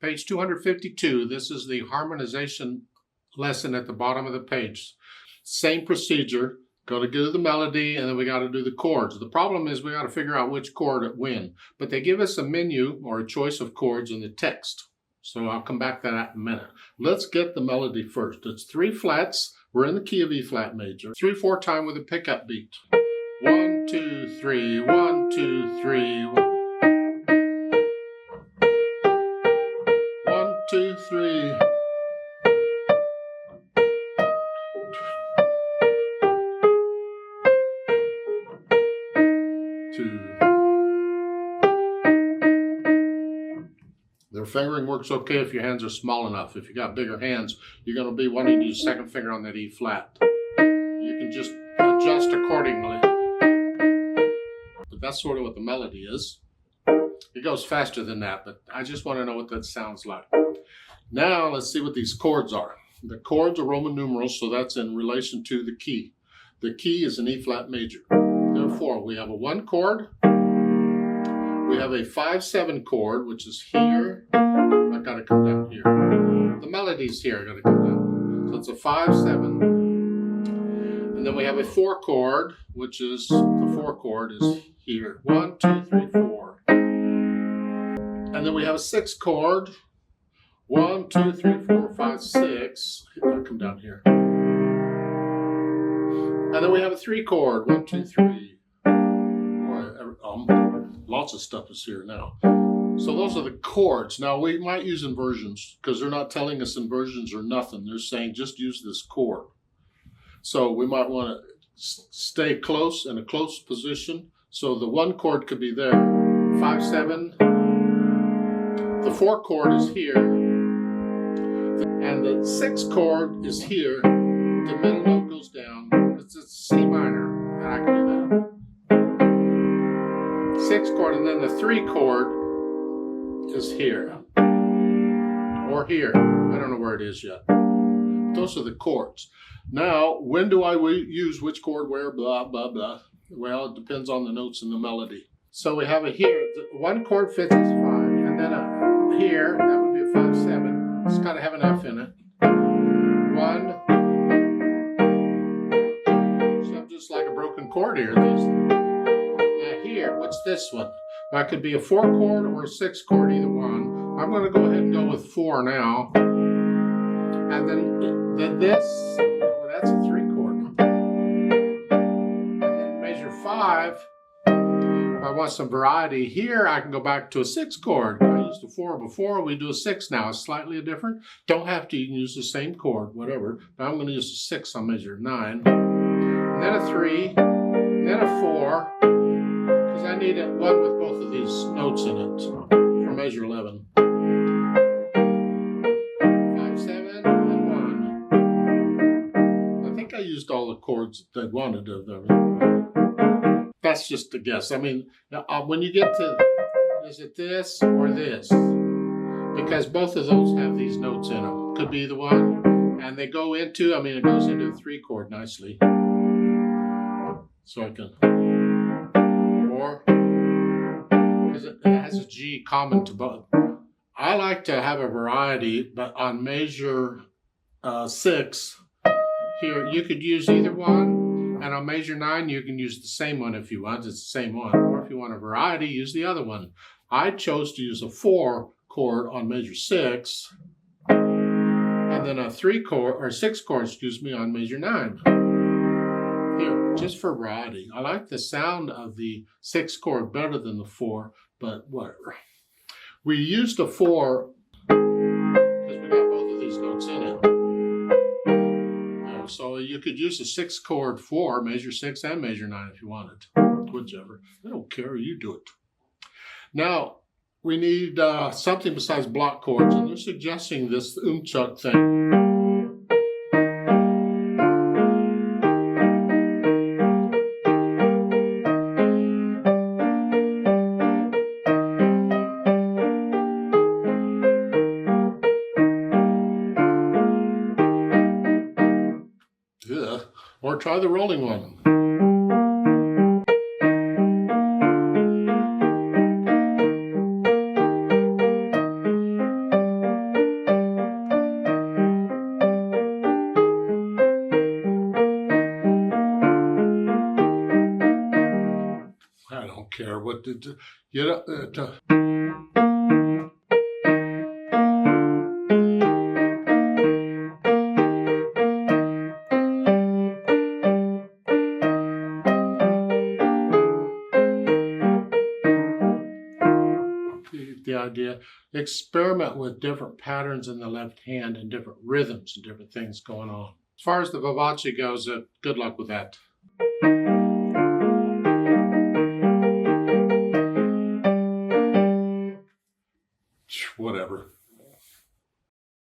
Page 252, this is the harmonization lesson at the bottom of the page. Same procedure, got to do the melody and then we got to do the chords. The problem is we got to figure out which chord at when, but they give us a menu or a choice of chords in the text. So I'll come back to that in a minute. Let's get the melody first. It's 3 flats, we're in the key of E flat major. 3/4 time with a pickup beat. 1, 2, 3, 1, 2, 3, 1. 1, 2, 3. Their fingering works okay if your hands are small enough. If you got bigger hands, you're going to be wanting to use second finger on that E flat. You can just adjust accordingly. But that's sort of what the melody is. It goes faster than that, but I just want to know what that sounds like. Now let's see what these chords are. The chords are Roman numerals, so that's in relation to the key. The key is an E flat major. Therefore, we have a 1 chord. We have a 5/7 chord, which is here. I gotta come down here. The melody's here, I gotta come down. So it's a 5/7. And then we have a 4 chord, which is, the 4 chord is here. 1, 2, 3, 4. And then we have a 6 chord. 1, 2, 3, 4, 5, 6. I'll come down here. And then we have a 3 chord. 1, 2, 3. Lots of stuff is here now. So those are the chords. Now we might use inversions because they're not telling us inversions or nothing. They're saying just use this chord. So we might want to stay close in a close position. So the 1 chord could be there. 5/7. The 4 chord is here. And the 6 chord is here. The middle note goes down. It's a C minor. And I can do that. 6 chord, and then the 3 chord is here. Or here. I don't know where it is yet. Those are the chords. Now, when do I use which chord where, blah, blah, blah? Well, it depends on the notes in the melody. So we have it here. The 1 chord fits as 5, and then here, that would be a 5/7. It's got to have an F in it. 1. So just like a broken chord here. Here, what's this one? That could be a 4 chord or a 6 chord, either one. I'm going to go ahead and go with 4 now. And then this, well, that's a 3 chord. And then measure 5. If I want some variety here, I can go back to a 6 chord. I used a 4 before, we do a 6 now. It's slightly different. Don't have to, you can use the same chord, whatever. But I'm going to use a 6 on measure 9. And then a 3, and then a 4. I need one with both of these notes in it for measure 11. 5/7 and 1. I think I used all the chords that I wanted of them. That's just a guess. I mean, when you get to, is it this or this? Because both of those have these notes in them. Could be the one. And they go into, I mean, it goes into a 3 chord nicely. So I can. Because it has a G common to both. I like to have a variety, but on measure 6, here you could use either one, and on measure 9 you can use the same one if you want. It's the same one. Or if you want a variety, use the other one. I chose to use a 4 chord on measure 6, and then a 3 chord, or 6 chord, excuse me, on measure 9. Here, just for variety. I like the sound of the 6 chord better than the 4, but whatever. We used a 4 because we got both of these notes in it. So you could use a 6 chord 4, measure 6 and measure 9 if you wanted. Whichever. I don't care, you do it. Now, we need something besides block chords, and they're suggesting this umchuk thing. Or try the rolling one. I don't care what the, you know, the idea. Experiment with different patterns in the left hand and different rhythms and different things going on. As far as the vivace goes, good luck with that.